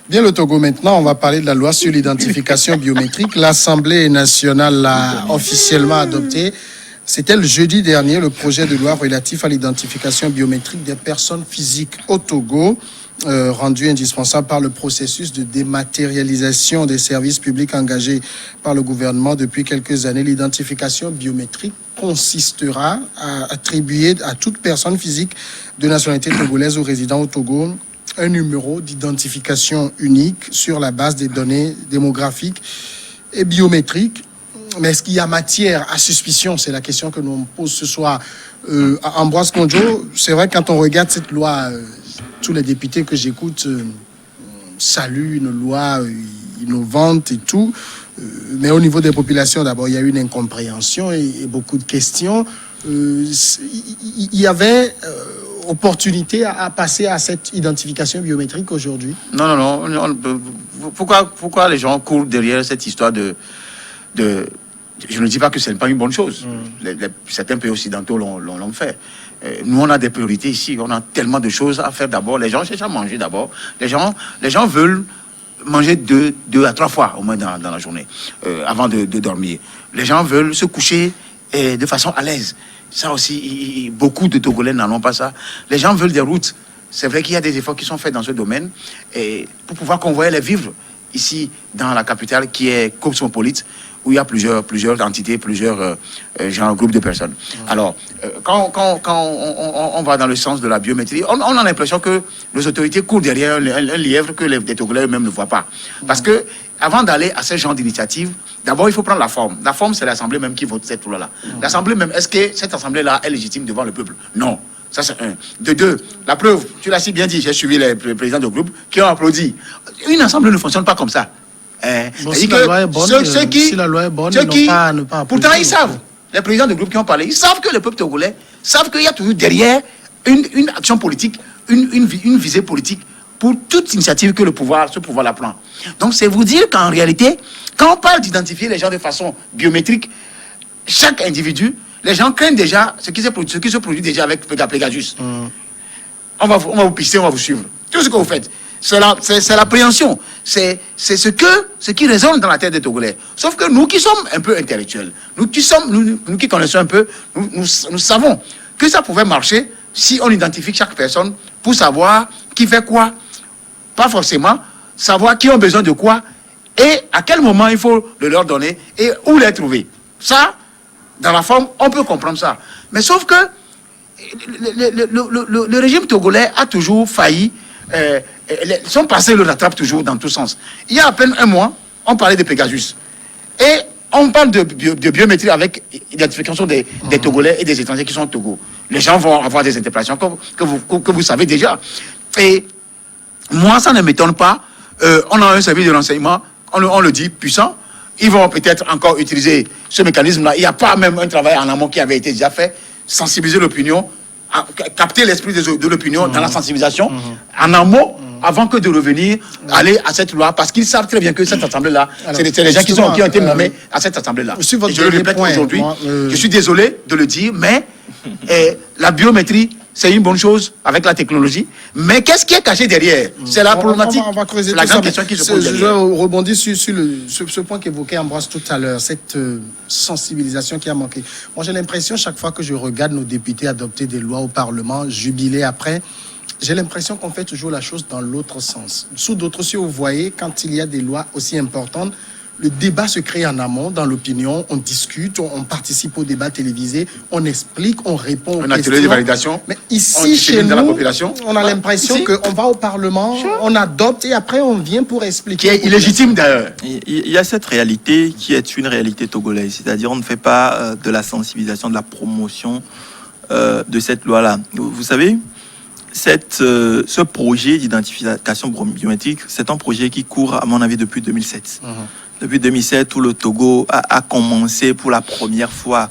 Bien, le Togo, maintenant, on va parler de la loi sur l'identification biométrique. L'Assemblée nationale l'a officiellement adoptée. C'était le jeudi dernier, le projet de loi relatif à l'identification biométrique des personnes physiques au Togo, rendu indispensable par le processus de dématérialisation des services publics engagés par le gouvernement depuis quelques années. L'identification biométrique consistera à attribuer à toute personne physique de nationalité togolaise ou résidant au Togo un numéro d'identification unique sur la base des données démographiques et biométriques. Mais est-ce qu'il y a matière à suspicion? C'est la question que nous pose ce soir. Ambroise Konjo, c'est vrai, quand on regarde cette loi, tous les députés que j'écoute saluent une loi innovante et tout. Mais au niveau des populations, d'abord, il y a eu une incompréhension et beaucoup de questions. Il y avait opportunité à passer à cette identification biométrique aujourd'hui? Non. Pourquoi les gens courent derrière cette histoire de... Je ne dis pas que ce n'est pas une bonne chose. Certains pays occidentaux l'ont fait. Nous, on a des priorités ici. On a tellement de choses à faire d'abord. Les gens cherchent à manger d'abord. Les gens veulent manger deux à trois fois au moins dans la journée avant de dormir. Les gens veulent se coucher de façon à l'aise. Ça aussi, beaucoup de Togolais n'en ont pas ça. Les gens veulent des routes. C'est vrai qu'il y a des efforts qui sont faits dans ce domaine et pour pouvoir convoyer les vivres ici dans la capitale qui est cosmopolite, où il y a plusieurs entités, plusieurs groupes de personnes. Alors, quand on va dans le sens de la biométrie, on a l'impression que les autorités courent derrière un lièvre que les Togolais eux-mêmes ne voient pas. Parce que avant d'aller à ce genre d'initiative, d'abord, il faut prendre la forme. La forme, c'est l'Assemblée même qui vote cette loi-là. L'Assemblée même, est-ce que cette Assemblée-là est légitime devant le peuple? Non. Ça, c'est un. De deux, la preuve, tu l'as si bien dit, j'ai suivi les présidents de groupe qui ont applaudi. Une Assemblée ne fonctionne pas comme ça. Si la loi est bonne, si la loi est bonne, ils n'ont pas à ne pas applaudir. Pourtant, ils savent. Les présidents de groupe qui ont parlé, ils savent que le peuple togolais savent qu'il y a toujours derrière une action politique, une visée politique pour toute initiative que ce pouvoir-là prend. Donc, c'est vous dire qu'en réalité, quand on parle d'identifier les gens de façon biométrique, chaque individu, les gens craignent déjà ce qui se produit déjà avec Pegasus. On va vous pister, on va vous suivre. Tout ce que vous faites, c'est l'appréhension. C'est ce qui résonne dans la tête des Togolais. Sauf que nous qui sommes un peu intellectuels, nous qui connaissons un peu, nous savons que ça pouvait marcher si on identifie chaque personne pour savoir qui fait quoi. Pas forcément savoir qui ont besoin de quoi et à quel moment il faut le leur donner et où les trouver. Ça, dans la forme, on peut comprendre ça. Mais sauf que le régime togolais a toujours failli. Son passé le rattrape toujours dans tous sens. Il y a à peine un mois, on parlait de Pegasus. Et on parle de biométrie avec identification des Togolais et des étrangers qui sont au Togo. Les gens vont avoir des interprétations que vous savez déjà. Et moi, ça ne m'étonne pas. On a un service de renseignement, on le dit, puissant. Ils vont peut-être encore utiliser ce mécanisme-là. Il n'y a pas même un travail en amont qui avait été déjà fait. Sensibiliser l'opinion, capter l'esprit de l'opinion dans la sensibilisation, en amont, avant que de revenir, aller à cette loi, parce qu'ils savent très bien que cette assemblée-là, c'est les gens qui ont été nommés à cette assemblée-là. Et je le répète aujourd'hui, je suis désolé de le dire, mais la biométrie, c'est une bonne chose avec la technologie, mais qu'est-ce qui est caché derrière? C'est la problématique. On va creuser la grande question qui se pose derrière. Je rebondis sur ce point qu'évoquait Ambroise tout à l'heure, cette sensibilisation qui a manqué. Moi, j'ai l'impression, chaque fois que je regarde nos députés adopter des lois au Parlement, jubiler après, j'ai l'impression qu'on fait toujours la chose dans l'autre sens. Sous d'autres cieux, vous voyez, quand il y a des lois aussi importantes, le débat se crée en amont, dans l'opinion, on discute, on participe au débat télévisé, on explique, on répond aux questions. Un atelier de validation. Mais ici, chez nous, la population. On a l'impression qu'on va au Parlement, on adopte et après on vient pour expliquer. Qui est illégitime d'ailleurs. Il y a cette réalité qui est une réalité togolaise, c'est-à-dire on ne fait pas de la sensibilisation, de la promotion de cette loi-là. Vous savez, ce projet d'identification biométrique, c'est un projet qui court, à mon avis, depuis 2007. Depuis 2007, où le Togo a commencé pour la première fois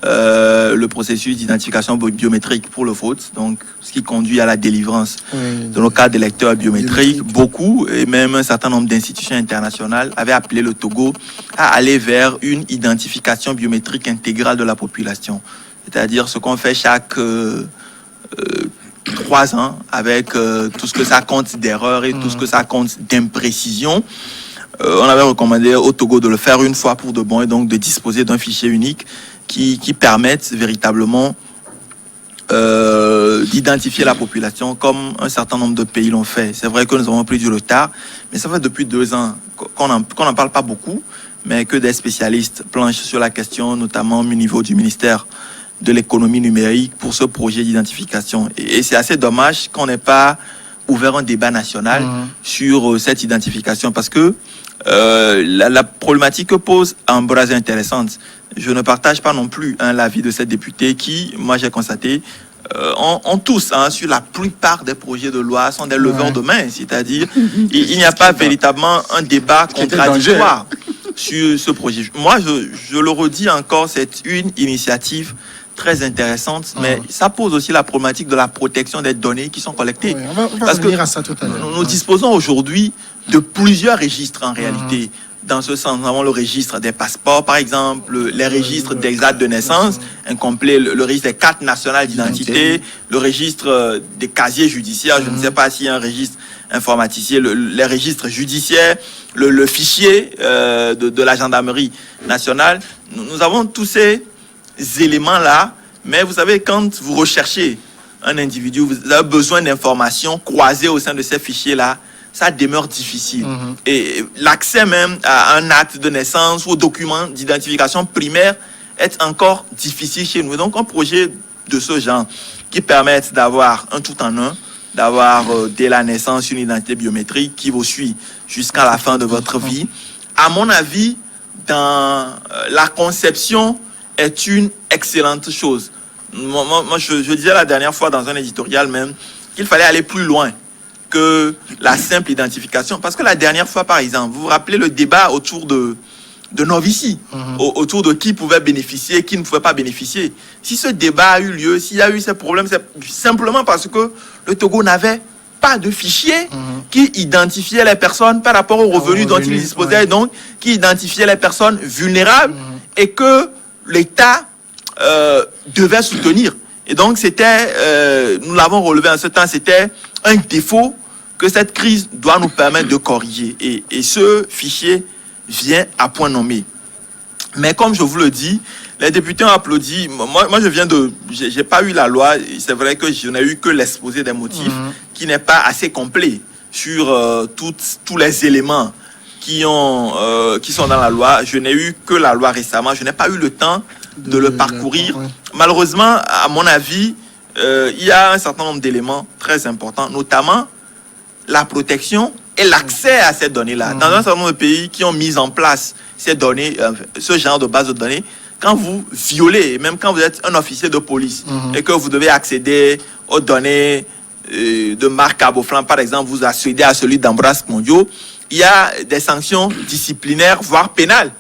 le processus d'identification biométrique pour le vote, donc ce qui conduit à la délivrance de nos cartes d'électeurs biométriques. Beaucoup, et même un certain nombre d'institutions internationales, avaient appelé le Togo à aller vers une identification biométrique intégrale de la population. C'est-à-dire ce qu'on fait 3 ans, avec tout ce que ça compte d'erreurs et tout ce que ça compte d'imprécisions. On avait recommandé au Togo de le faire une fois pour de bon et donc de disposer d'un fichier unique qui permette véritablement d'identifier la population comme un certain nombre de pays l'ont fait. C'est vrai que nous avons pris du retard, mais ça fait depuis 2 ans qu'on n'en parle pas beaucoup, mais que des spécialistes planchent sur la question, notamment au niveau du ministère de l'économie numérique pour ce projet d'identification. Et c'est assez dommage qu'on n'ait pas ouvert un débat national sur cette identification parce que la problématique que pose Ambroise est intéressante. Je ne partage pas non plus l'avis de cette députée qui, moi j'ai constaté, ont tous, sur la plupart des projets de loi, sont des leveurs de main. C'est-à-dire, il n'y a pas véritablement un débat contradictoire sur ce projet. Moi, je le redis encore, c'est une initiative très intéressante, mais ça pose aussi la problématique de la protection des données qui sont collectées. Oui, on va revenir à ça tout à l'heure. Nous disposons aujourd'hui de plusieurs registres en réalité. Dans ce sens, nous avons le registre des passeports, par exemple, les registres des actes de naissance, incomplet, le registre des cartes nationales d'identité, le registre des casiers judiciaires, je ne sais pas s'il y a un registre informatisé, les registres judiciaires, le fichier de la gendarmerie nationale. Nous avons tous ces éléments-là, mais vous savez, quand vous recherchez un individu, vous avez besoin d'informations croisées au sein de ces fichiers-là, ça demeure difficile. Et l'accès même à un acte de naissance ou aux documents d'identification primaire est encore difficile chez nous. Donc, un projet de ce genre qui permette d'avoir un tout en un, d'avoir dès la naissance une identité biométrique qui vous suit jusqu'à la fin de votre vie, à mon avis, dans la conception, est une excellente chose. Moi, je disais la dernière fois dans un éditorial même qu'il fallait aller plus loin que la simple identification. Parce que la dernière fois, par exemple, vous vous rappelez le débat autour de Novici, autour de qui pouvait bénéficier, qui ne pouvait pas bénéficier. Si ce débat a eu lieu, s'il y a eu ces problèmes, c'est simplement parce que le Togo n'avait pas de fichier qui identifiait les personnes par rapport aux revenus dont ils disposaient, donc qui identifiait les personnes vulnérables et que l'État devait soutenir. Et donc, nous l'avons relevé en ce temps, c'était un défaut que cette crise doit nous permettre de corriger. Et ce fichier vient à point nommé. Mais comme je vous le dis, les députés ont applaudi. Moi j'ai pas eu la loi. C'est vrai que je n'ai eu que l'exposé des motifs qui n'est pas assez complet sur tous les éléments qui sont dans la loi. Je n'ai eu que la loi récemment. Je n'ai pas eu le temps de le parcourir. Malheureusement, à mon avis, il y a un certain nombre d'éléments très importants, notamment la protection et l'accès à ces données-là. Dans un certain nombre de pays qui ont mis en place ces données, ce genre de base de données, quand vous violez, même quand vous êtes un officier de police et que vous devez accéder aux données de Marc Caboflan, par exemple, vous accédez à celui d'Ambroise Mondio, il y a des sanctions disciplinaires, voire pénales,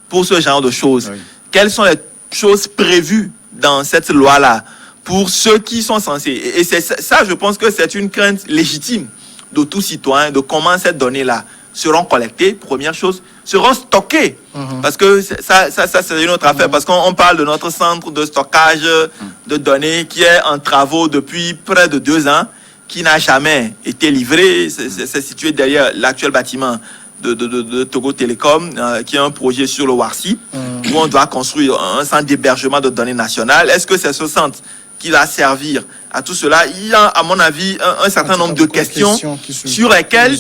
pour ce genre de choses. Oui. Quelles sont les choses prévues dans cette loi-là pour ceux qui sont censés? Et c'est ça, je pense que c'est une crainte légitime de tout citoyen, de comment ces données-là seront collectées, première chose, seront stockées. Parce que ça c'est une autre affaire. Parce qu'on parle de notre centre de stockage de données qui est en travaux depuis près de 2 ans, qui n'a jamais été livré. C'est situé derrière l'actuel bâtiment de Togo Télécom, qui est un projet sur le Warsi, où on doit construire un centre d'hébergement de données nationales. Est-ce que c'est ce centre qui va servir à tout cela? Il y a, à mon avis, un certain nombre de questions sur lesquelles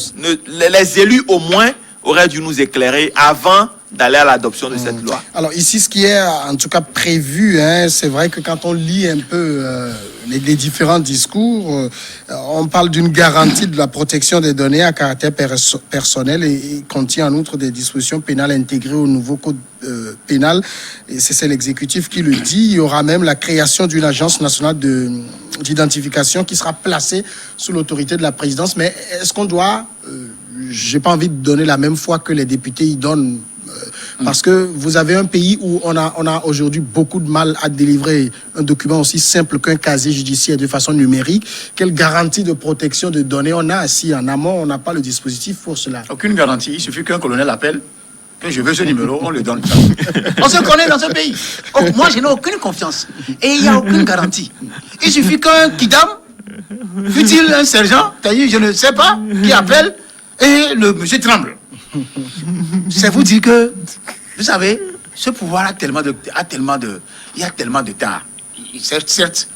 les élus, au moins, auraient dû nous éclairer avant d'aller à l'adoption de cette loi. Alors ici, ce qui est en tout cas prévu, c'est vrai que quand on lit un peu les différents discours, on parle d'une garantie de la protection des données à caractère personnel et contient en outre des dispositions pénales intégrées au nouveau code pénal. Et c'est l'exécutif qui le dit. Il y aura même la création d'une agence nationale d'identification qui sera placée sous l'autorité de la présidence. Mais est-ce qu'on doit... j'ai pas envie de donner la même foi que les députés y donnent. Parce que vous avez un pays où on a aujourd'hui beaucoup de mal à délivrer un document aussi simple qu'un casier judiciaire de façon numérique. Quelle garantie de protection de données on a si en amont on n'a pas le dispositif pour cela? Aucune garantie. Il suffit qu'un colonel appelle, que je veux ce numéro, on le donne. On se connaît dans ce pays. Moi, je n'ai aucune confiance. Et il n'y a aucune garantie. Il suffit qu'un kidam Fut-il un sergent, je ne sais pas, qui appelle, et le monsieur tremble. C'est vous dire que, vous savez, ce pouvoir a tellement de temps. Certes,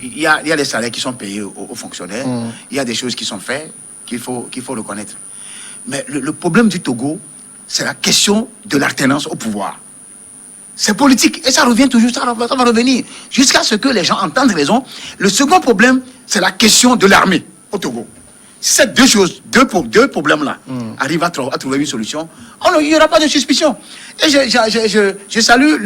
il y a des salaires qui sont payés aux fonctionnaires, il y a des choses qui sont faites qu'il faut reconnaître. Mais le problème du Togo, c'est la question de l'alternance au pouvoir. C'est politique et ça revient toujours, ça va revenir jusqu'à ce que les gens entendent raison. Le second problème, c'est la question de l'armée au Togo. Si ces deux problèmes-là arrivent à trouver une solution, il n'y aura pas de suspicion. Et je salue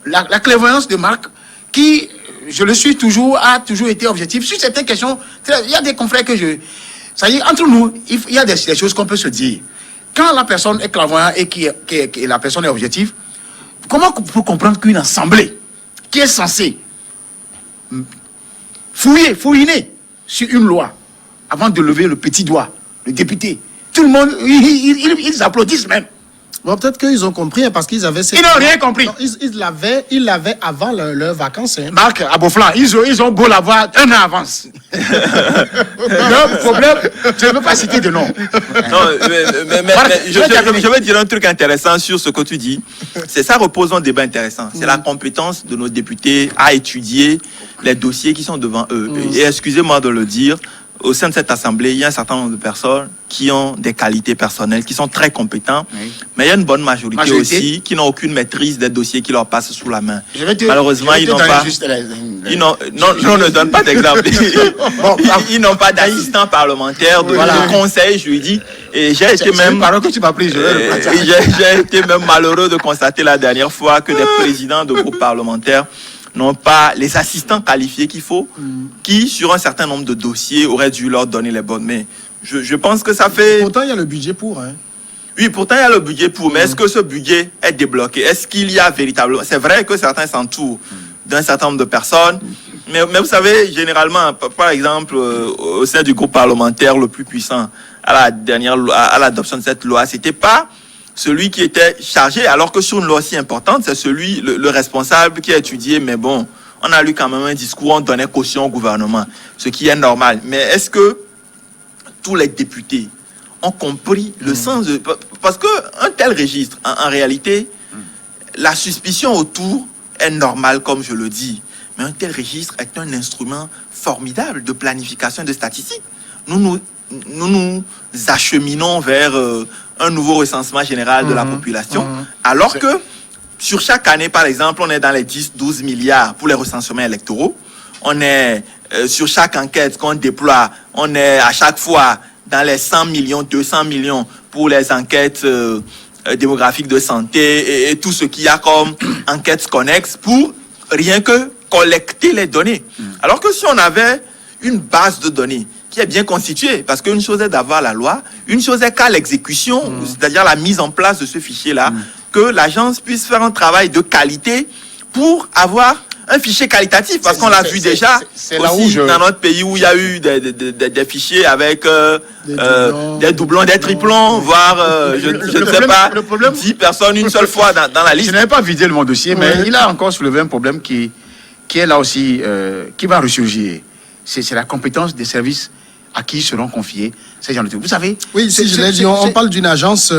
la clairvoyance de Marc qui, je le suis toujours, a toujours été objectif sur certaines questions. Il y a des confrères que ça y est, entre nous, il y a des choses qu'on peut se dire. Quand la personne est clairvoyante et que la personne est objective, comment on peut comprendre qu'une assemblée qui est censée fouiner sur une loi avant de lever le petit doigt, le député, tout le monde, ils applaudissent même. Bon, peut-être qu'ils ont compris hein, parce qu'ils avaient... Ils n'ont rien compris. Non, ils l'avaient avant leurs vacances. Hein. Marc, à Beauflan, ils ont beau l'avoir 1 an avance. Le problème, je ne veux pas citer de nom. Non, mais je vais dire un truc intéressant sur ce que tu dis. Ça repose un débat intéressant. C'est la compétence de nos députés à étudier les dossiers qui sont devant eux. Et excusez-moi de le dire, au sein de cette assemblée, il y a un certain nombre de personnes qui ont des qualités personnelles, qui sont très compétents, mais il y a une bonne majorité aussi qui n'ont aucune maîtrise des dossiers qui leur passent sous la main. Malheureusement, ils n'ont pas... Non, ne donne pas d'exemple. Ils n'ont pas d'assistant parlementaire, de conseil juridique. Et j'ai été même... J'ai été même malheureux de constater la dernière fois que des présidents de groupes parlementaires n'ont pas les assistants qualifiés qu'il faut, qui, sur un certain nombre de dossiers, auraient dû leur donner les bonnes mains. Je pense que ça fait... Pourtant, il y a le budget pour. Hein. Oui, pourtant, il y a le budget pour. Mais est-ce que ce budget est débloqué? Est-ce qu'il y a véritablement... C'est vrai que certains s'entourent d'un certain nombre de personnes, mais vous savez, généralement, par exemple, au sein du groupe parlementaire le plus puissant, à l'adoption de cette loi, c'était pas celui qui était chargé, alors que sur une loi aussi importante, c'est le responsable qui a étudié, mais bon, on a lu quand même un discours, on donnait caution au gouvernement, ce qui est normal. Mais est-ce que tous les députés ont compris le sens de... Parce qu'un tel registre, en réalité, la suspicion autour est normale, comme je le dis, mais un tel registre est un instrument formidable de planification et de statistique. Nous nous acheminons vers un nouveau recensement général de la population, alors que sur chaque année, par exemple, on est dans les 10-12 milliards pour les recensements électoraux. On est sur chaque enquête qu'on déploie, on est à chaque fois dans les 100 millions, 200 millions pour les enquêtes démographiques de santé et tout ce qu'il y a comme enquêtes connexes pour rien que collecter les données. Alors que si on avait une base de données qui est bien constituée, parce qu'une chose est d'avoir la loi, une chose est qu'à l'exécution, c'est-à-dire la mise en place de ce fichier-là, que l'agence puisse faire un travail de qualité pour avoir un fichier qualitatif, parce qu'on l'a vu déjà aussi dans notre pays où il y a eu des fichiers avec des doublons, des triplons, voire, je ne sais pas, 10 personnes une seule fois dans la liste. Je n'avais pas vidé mon dossier, mais il a encore soulevé un problème qui est là aussi, qui va ressurgir. C'est la compétence des services à qui seront confiés ces gens de trucs. Vous savez... Oui, si je l'ai dit, on parle d'une agence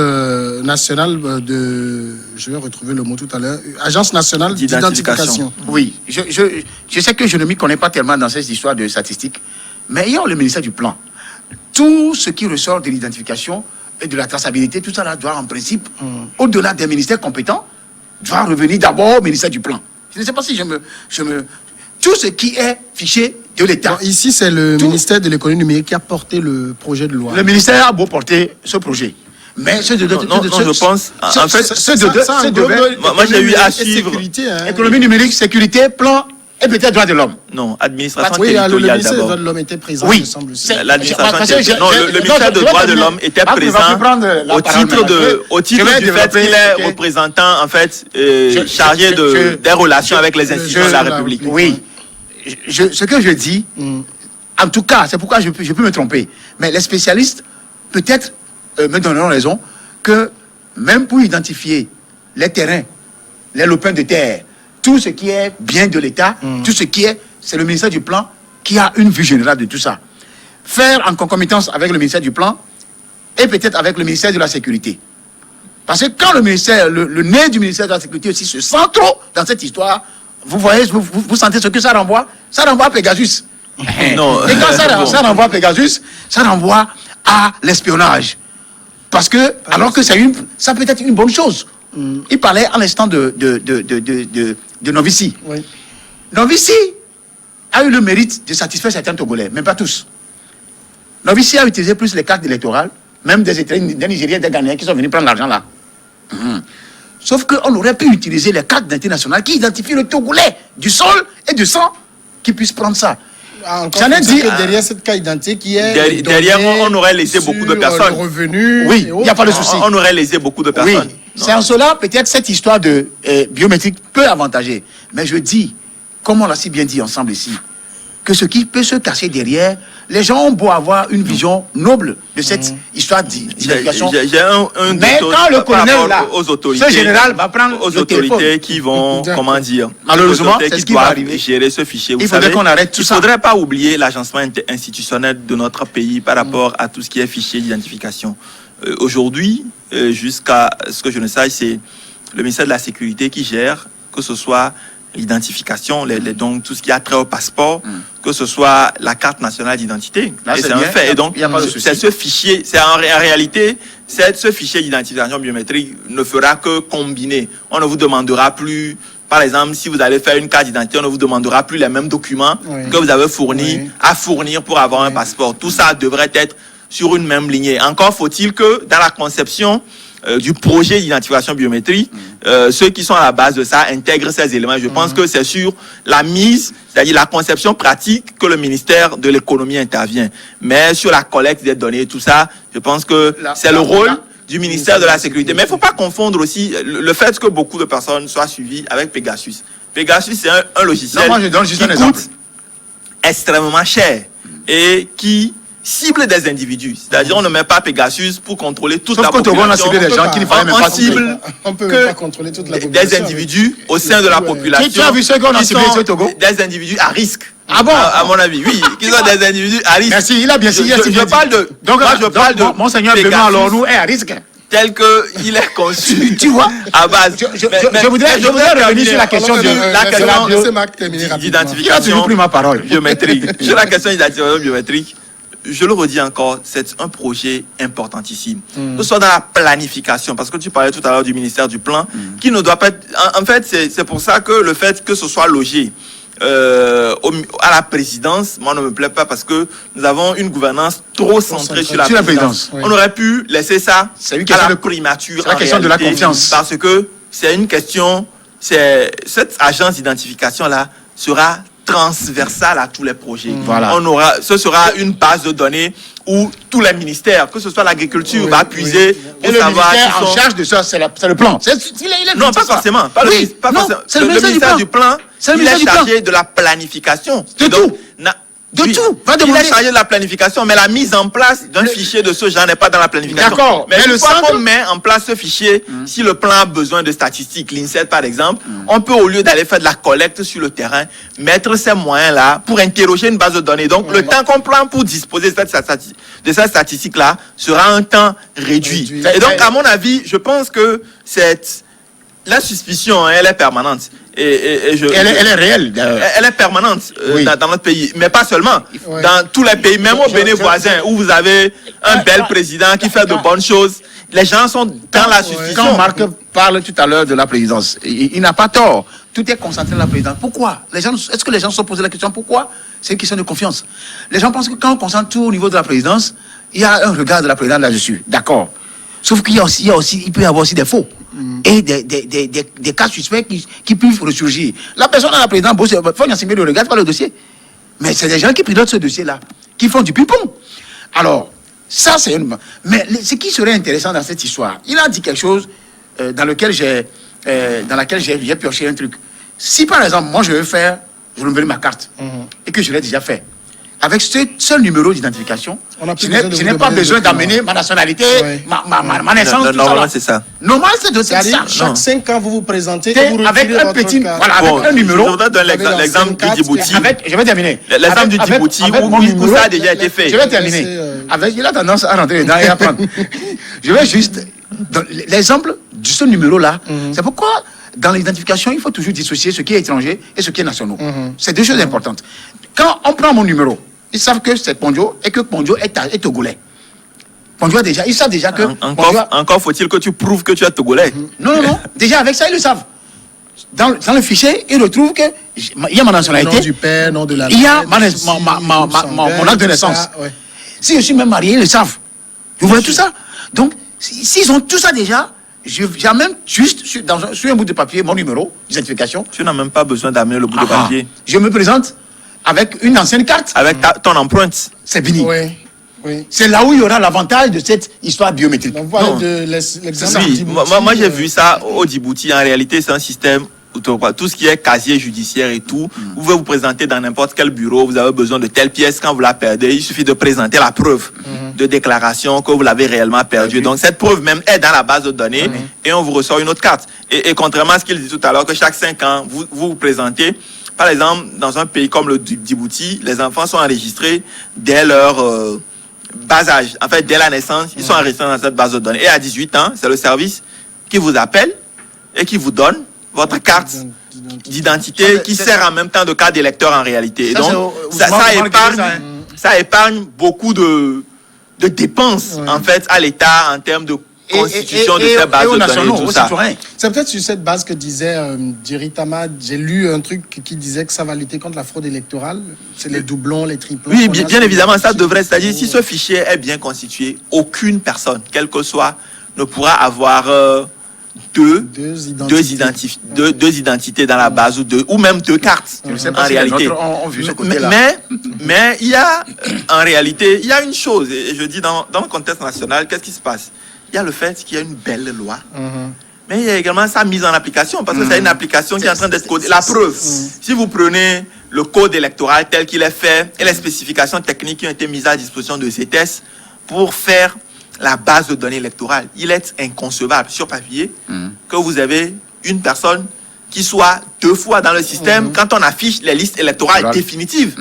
nationale de... Je vais retrouver le mot tout à l'heure. Agence nationale d'identification. Oui, je sais que je ne m'y connais pas tellement dans ces histoires de statistiques, mais il y a le ministère du Plan. Tout ce qui ressort de l'identification et de la traçabilité, tout ça là doit en principe, au-delà des ministères compétents, doit revenir d'abord au ministère du Plan. Je ne sais pas si tout ce qui est fiché de l'État. Bon, ici, c'est le ministère de l'économie numérique qui a porté le projet de loi. Le ministère a beau porter ce projet. Mais je pense... En fait, moi, j'ai eu à suivre... Économie numérique, sécurité, plan et peut-être droits de l'homme. Non, administration territoriale d'abord. Le ministère des droits de l'homme était présent, oui, me semble aussi. Le ministère des droits de l'homme était présent au titre du fait qu'il est représentant, en fait, chargé des relations avec les institutions de la République. Oui. Ce que je dis, en tout cas, c'est pourquoi je peux me tromper, mais les spécialistes, peut-être, me donneront raison, que même pour identifier les terrains, les lopins de terre, tout ce qui est bien de l'État, tout ce qui est, c'est le ministère du Plan qui a une vue générale de tout ça. Faire en concomitance avec le ministère du Plan et peut-être avec le ministère de la Sécurité. Parce que quand le ministère, le nez du ministère de la Sécurité aussi se sent trop dans cette histoire, vous voyez, vous sentez ce que ça renvoie? Ça renvoie à Pegasus. Non. Et quand ça renvoie à Pegasus, ça renvoie à l'espionnage. Parce que, alors que ça peut être une bonne chose. Il parlait à l'instant de Novici. Oui. Novici a eu le mérite de satisfaire certains Togolais, mais pas tous. Novici a utilisé plus les cartes électorales, même des Nigériens, des Ghanéens qui sont venus prendre l'argent là. Sauf qu'on aurait pu utiliser les cartes d'identité nationale qui identifient le Togolais du sol et du sang qui puissent prendre ça. J'en ai dit que derrière cette carte d'identité qui est derrière, on aurait laissé beaucoup de personnes. Le revenu. Oui, il n'y a pas de souci. On aurait lésé beaucoup de personnes. Oui, c'est en cela, peut-être cette histoire de biométrique peut avantager. Mais je dis, comme on l'a si bien dit ensemble ici, que ce qui peut se cacher derrière, les gens ont beau avoir une vision noble de cette histoire d'identification. Mais quand le colonel là, ce général va prendre aux le autorités téléphone. qui vont, comment dire, Malheureusement, aux autorités c'est ce qui qui va doivent arriver. gérer ce fichier. Il faudrait qu'on arrête tout ça. Il ne faudrait pas oublier l'agencement institutionnel de notre pays par rapport à tout ce qui est fichier d'identification. Aujourd'hui, jusqu'à ce que je ne sache, c'est le ministère de la Sécurité qui gère, que ce soit l'identification, donc tout ce qui a trait au passeport, que ce soit la carte nationale d'identité. Là, Et c'est c'est un bien, fait. Et donc, il y a pas de souci. c'est ce fichier, c'est en réalité, ce fichier d'identification biométrique ne fera que combiner. On ne vous demandera plus, par exemple, si vous allez faire une carte d'identité, on ne vous demandera plus les mêmes documents que vous avez fournis à fournir pour avoir un passeport. Tout ça devrait être sur une même lignée. Encore faut-il que dans la conception du projet d'identification biométrique, ceux qui sont à la base de ça intègrent ces éléments. Je pense que c'est sur la mise, c'est-à-dire la conception pratique, que le ministère de l'économie intervient. Mais sur la collecte des données et tout ça, je pense que c'est le rôle du ministère de la Sécurité. Mais il ne faut pas confondre aussi le fait que beaucoup de personnes soient suivies avec Pegasus. Pegasus, c'est un logiciel Non, moi, je donne juste un qui exemple. coûte extrêmement cher et qui cible des individus. C'est-à-dire, on ne met pas Pegasus pour contrôler toute Sauf la qu'au Togo, on a population. ciblé des gens qui ne fallait même pas cibler. cible On peut que même pas contrôler toute la population. des individus au sein de la population. Tu as vu ceux qu'on a qui ciblés sont sur le Togo? Des individus à risque. Ah bon? À mon avis, oui. Qui sont des individus à risque. Merci, il a bien signé. Je parle de. Donc, moi, je parle de. Monseigneur Pegasus Benoît, alors nous, est à risque. tel qu'il est conçu. Tu vois? À base. Je voudrais revenir sur la question d'identification biométrique. Sur la question d'identification biométrique, je le redis encore, c'est un projet importantissime. Que ce soit dans la planification, parce que tu parlais tout à l'heure du ministère du Plan, qui ne doit pas être... En fait, c'est pour ça que le fait que ce soit logé à la présidence, moi, ne me plaît pas, parce que nous avons une gouvernance trop centrée sur la présidence. Oui. On aurait pu laisser ça à la primature. C'est la question de la confiance. Parce que c'est une question... Cette agence d'identification-là sera transversale à tous les projets. Voilà. Ce sera une base de données où tous les ministères, que ce soit l'agriculture, va puiser pour savoir en charge de ça, c'est le plan. Non, pas forcément. Pas c'est le ministère du Plan. Il est chargé de la planification. De tout. De tout. Il est chargé de la planification, mais la mise en place d'un fichier de ce genre n'est pas dans la planification. D'accord. Mais une fois qu'on met en place ce fichier, si le plan a besoin de statistiques, l'INSEE par exemple, on peut, au lieu d'aller faire de la collecte sur le terrain, mettre ces moyens-là pour interroger une base de données. Donc, le temps qu'on prend pour disposer de cette statistique-là sera un temps réduit. Et donc, à mon avis, je pense que la suspicion, elle est permanente. Elle est réelle. Elle est permanente dans notre pays, mais pas seulement. Ouais. Dans tous les pays, même au Bénin voisin, où vous avez un bel président qui fait de bonnes choses, les gens sont dans la suspicion. Quand Marc parle tout à l'heure de la présidence, il n'a pas tort. Tout est concentré dans la présidence. Pourquoi? Est-ce que les gens se sont posé la question pourquoi? C'est une question de confiance. Les gens pensent que quand on concentre tout au niveau de la présidence, il y a un regard de la présidence là-dessus. D'accord. Sauf qu'il il peut y avoir aussi des faux. Et des cas suspects qui peuvent ressurgir. La personne à la présidence, il faut y assumer le regard, pas le dossier. Mais c'est des gens qui pilotent ce dossier-là, qui font du ping-pong. Alors, ça, c'est une... Mais ce qui serait intéressant dans cette histoire, il a dit quelque chose dans laquelle j'ai pioché un truc. Si, par exemple, moi, je veux me donner ma carte, et que je l'ai déjà fait, avec ce seul numéro d'identification, On a plus je besoin de n'ai vous pas demander besoin de documents. d'amener ma nationalité, Ouais. ma naissance, tout ça. Normalement, là. c'est ça. Normal, c'est de ça. C'est-à-dire, Non. chaque 5 ans, vous vous présentez T'es et vous avec retirez un votre petit, carte. voilà, avec un numéro. Je voudrais donner Vous avez l'exemple du l'ancienne Djibouti. Avec, je vais terminer. L'exemple du Avec- Djibouti avec mon où numéro, ça a déjà été fait. Je vais terminer. C'est, Avec, il a tendance à rentrer dedans et à prendre. Je vais juste. L'exemple de ce numéro-là, c'est pourquoi dans l'identification, il faut toujours dissocier ce qui est étranger et ce qui est national. C'est deux choses importantes. Quand on prend mon numéro, ils savent que c'est Pondio et que Pondio est togolais. Pondio a déjà, ils savent déjà que. Pondio a- Encore faut-il que tu prouves que tu es togolais. Non. Déjà avec ça, ils le savent. Dans le fichier, ils retrouvent que il y a ma Nom nationalité. du père, nom de la Il y a mère, mon acte de naissance. Ouais. Si je suis même marié, ils le savent. Vous voyez tout ça? Donc, s'ils ont tout ça déjà, j'amène juste sur un bout de papier mon numéro d'identification. Tu n'as même pas besoin d'amener le bout de Ah, papier. je me présente avec une ancienne carte. Avec ton empreinte. C'est fini. Oui. C'est là où il y aura l'avantage de cette histoire biométrique. Donc voilà Non. l'exemple Oui, du moi Djibouti, j'ai vu ça au Djibouti. En réalité, c'est un système où tout ce qui est casier judiciaire et tout, vous pouvez vous présenter dans n'importe quel bureau, vous avez besoin de telle pièce, quand vous la perdez, il suffit de présenter la preuve de déclaration que vous l'avez réellement perdue. Donc cette preuve même est dans la base de données et on vous ressort une autre carte. Et contrairement à ce qu'il dit tout à l'heure, que chaque 5 ans, vous présentez, par exemple, dans un pays comme le Djibouti, les enfants sont enregistrés dès leur bas âge. En fait, dès la naissance, ils sont enregistrés dans cette base de données. Et à 18 ans, c'est le service qui vous appelle et qui vous donne votre carte d'identité qui sert en même temps de carte d'électeur en réalité. Et Ça, donc, c'est ça Ousmane épargne, qui dit ça, hein. ça épargne beaucoup de dépenses en fait à l'État en termes de constitution de ces bases de aux données nationaux, et tout aux ça. citoyens. C'est peut-être sur cette base que disait Jerry Tama, j'ai lu un truc qui disait que ça va lutter contre la fraude électorale. C'est les doublons, les triplons. Oui, qu'on a bien sur évidemment, les ça fichiers. devrait, c'est-à-dire si ce fichier est bien constitué, aucune personne, quelle que soit, ne pourra avoir deux identités dans la base ou même deux cartes Je ne sais en pas si les réalité. autres ont vu ce côté-là. Mais il y a en réalité, il y a une chose, et je dis dans le contexte national, qu'est-ce qui se passe? Il y a le fait qu'il y a une belle loi, mais il y a également sa mise en application, parce que c'est une application qui est en train d'être codée. La preuve, si vous prenez le code électoral tel qu'il est fait et les spécifications techniques qui ont été mises à disposition de CETES pour faire la base de données électorale, il est inconcevable sur papier que vous avez une personne qui soit 2 fois dans le système quand on affiche les listes électorales définitives.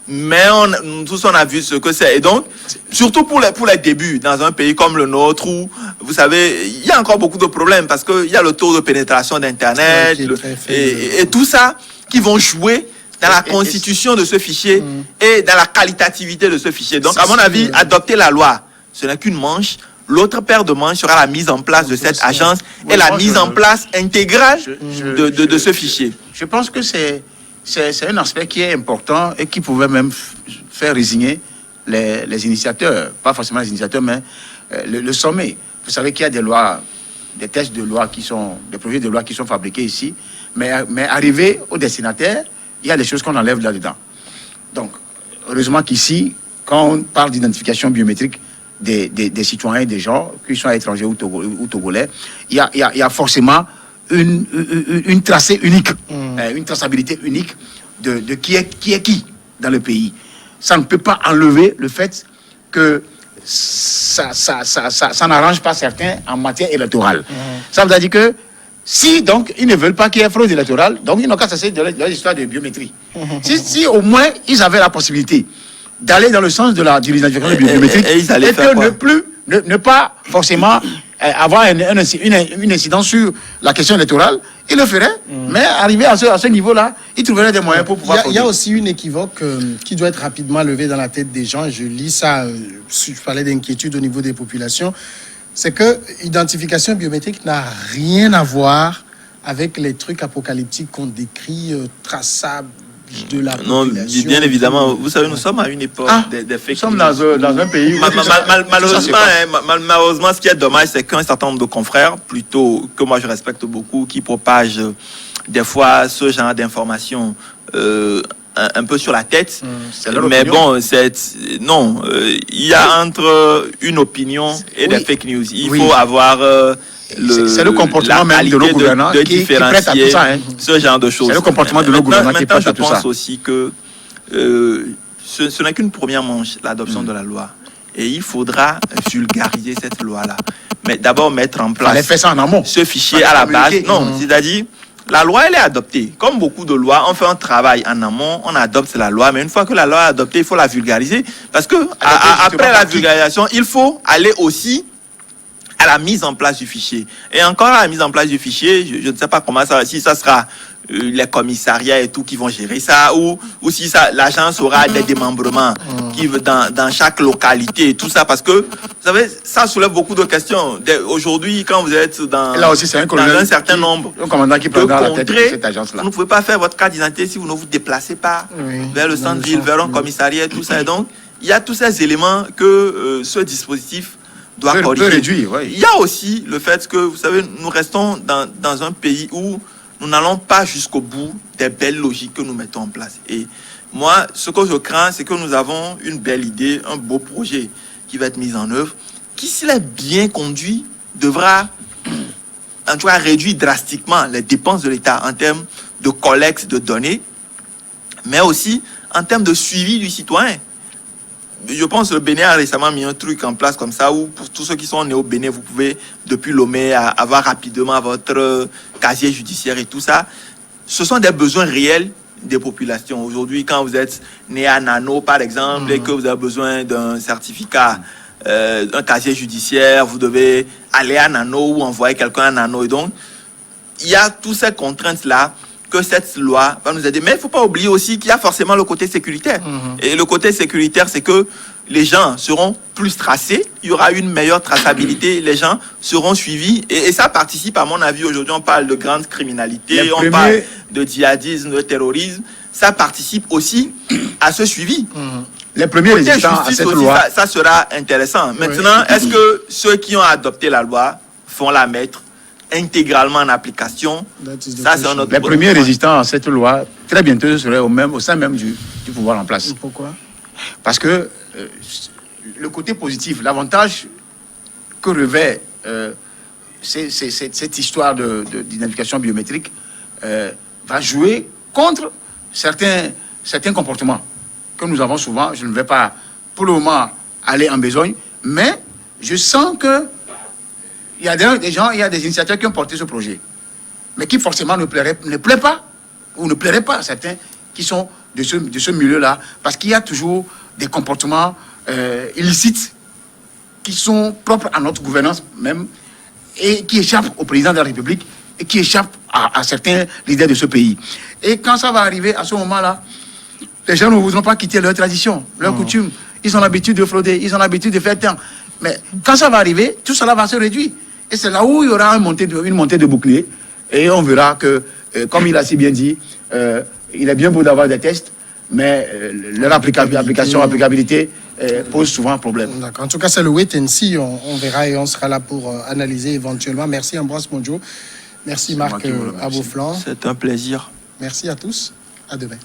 Mais nous tous, on a vu ce que c'est. Et donc, surtout pour les débuts, dans un pays comme le nôtre, où, vous savez, il y a encore beaucoup de problèmes parce qu'il y a le taux de pénétration d'Internet qui est très faible. et tout ça qui vont jouer dans la constitution de ce fichier et dans la qualitativité de ce fichier. Donc, à mon avis, adopter la loi, ce n'est qu'une manche. L'autre paire de manches sera la mise en place de cette agence et la mise en place intégrale de ce fichier. Je pense que c'est un aspect qui est important et qui pouvait même faire résigner les initiateurs. Pas forcément les initiateurs, mais le sommet. Vous savez qu'il y a des lois, des textes de loi des projets de loi qui sont fabriqués ici, mais arrivé au destinataire, il y a des choses qu'on enlève là-dedans. Donc, heureusement qu'ici, quand on parle d'identification biométrique des citoyens, des gens, qu'ils soient étrangers ou togolais, il y a forcément une tracée unique, une traçabilité unique de qui est qui dans le pays. Ça ne peut pas enlever le fait que ça n'arrange pas certains en matière électorale. Ça veut dire que si donc ils ne veulent pas qu'il y ait fraude électorale, donc ils n'ont qu'à cesser de l'histoire de biométrie. Si au moins ils avaient la possibilité d'aller dans le sens de l'identification biométrique et ils allaient et faire que ne pas forcément avoir une incidence sur la question électorale, ils le feraient, mais arrivé à ce niveau-là, ils trouveraient des moyens pour pouvoir... Il y a aussi une équivoque qui doit être rapidement levée dans la tête des gens, et je lis ça, je parlais d'inquiétude au niveau des populations, c'est que l'identification biométrique n'a rien à voir avec les trucs apocalyptiques qu'on décrit, traçables de la Non, population. bien évidemment. Vous savez, nous sommes à une époque des fake Nous sommes news. dans un pays où... Malheureusement, ce qui est dommage, c'est qu'un certain nombre de confrères, plutôt que moi je respecte beaucoup, qui propagent des fois ce genre d'informations un peu sur la tête. Mais opinion. bon, il y a entre une opinion et des fake news. Il faut avoir c'est le comportement même de nos gouvernants qui prête à tout ça. Ce genre de choses. C'est le comportement de nos gouvernants qui prête à tout ça. Je pense aussi que ce n'est qu'une première manche, l'adoption de la loi. Et il faudra vulgariser cette loi-là. Mais d'abord mettre en place Fallait faire ça en amont. ce fichier Fallait à la base. communiquer. Non, c'est-à-dire, la loi, elle est adoptée. Comme beaucoup de lois, on fait un travail en amont, on adopte la loi. Mais une fois que la loi est adoptée, il faut la vulgariser. Parce que après la vulgarisation, il faut aller aussi à la mise en place du fichier. Et encore à la mise en place du fichier, je ne sais pas comment ça va, si ça sera les commissariats et tout qui vont gérer ça, ou si ça, l'agence aura des démembrements qui dans chaque localité et tout ça, parce que, vous savez, ça soulève beaucoup de questions. Aujourd'hui, quand vous êtes dans, Là aussi, c'est un dans colonel un certain nombre un commandant qui de prendra la tête de contrées, cette agence-là. vous ne pouvez pas faire votre carte d'identité si vous ne vous déplacez pas vers le centre-ville, vers un commissariat, tout ça. Et donc, il y a tous ces éléments que ce dispositif doit corriger. Réduire, oui. Il y a aussi le fait que, vous savez, nous restons dans un pays où nous n'allons pas jusqu'au bout des belles logiques que nous mettons en place. Et moi, ce que je crains, c'est que nous avons une belle idée, un beau projet qui va être mis en œuvre, qui, s'il est bien conduit, devra, en tout cas, réduire drastiquement les dépenses de l'État en termes de collecte de données, mais aussi en termes de suivi du citoyen. Je pense que le Bénin a récemment mis un truc en place comme ça, où pour tous ceux qui sont nés au Bénin, vous pouvez, depuis Lomé, avoir rapidement votre casier judiciaire et tout ça. Ce sont des besoins réels des populations. Aujourd'hui, quand vous êtes né à Nano, par exemple, et que vous avez besoin d'un certificat, un casier judiciaire, vous devez aller à Nano ou envoyer quelqu'un à Nano. Et donc, il y a toutes ces contraintes-là que cette loi va nous aider. Mais il ne faut pas oublier aussi qu'il y a forcément le côté sécuritaire. Et le côté sécuritaire, c'est que les gens seront plus tracés, il y aura une meilleure traçabilité, les gens seront suivis. Et ça participe, à mon avis, aujourd'hui, on parle de grande criminalité, on parle de djihadisme, de terrorisme. Ça participe aussi à ce suivi. Les premiers résistants à cette loi. Ça sera intéressant. Maintenant, est-ce que ceux qui ont adopté la loi vont la mettre intégralement en application? Ça, c'est un autre Les premiers résistants à cette loi, très bientôt, seraient au sein même du pouvoir en place. Pourquoi? Parce que le côté positif, l'avantage que revêt cette histoire d'identification biométrique va jouer contre certains comportements que nous avons souvent. Je ne vais pas pour le moment aller en besogne, mais je sens que il y a des gens, il y a des initiateurs qui ont porté ce projet, mais qui forcément ne plaît pas, ou ne plairaient pas à certains qui sont de ce milieu-là, parce qu'il y a toujours des comportements illicites qui sont propres à notre gouvernance même, et qui échappent au président de la République, et qui échappent à certains leaders de ce pays. Et quand ça va arriver à ce moment-là, les gens ne voudront pas quitter leur tradition, leur coutume. Ils ont l'habitude de frauder, ils ont l'habitude de faire tant. Mais quand ça va arriver, tout cela va se réduire. Et c'est là où il y aura une montée de bouclier. Et on verra que, comme il a si bien dit, il est bien beau d'avoir des tests, mais leur applicabilité pose souvent problème. D'accord. En tout cas, c'est le wait and see. On verra et on sera là pour analyser éventuellement. Merci Ambroise Mondjo. Merci Marc Aboflan. C'est un plaisir. Merci à tous. À demain.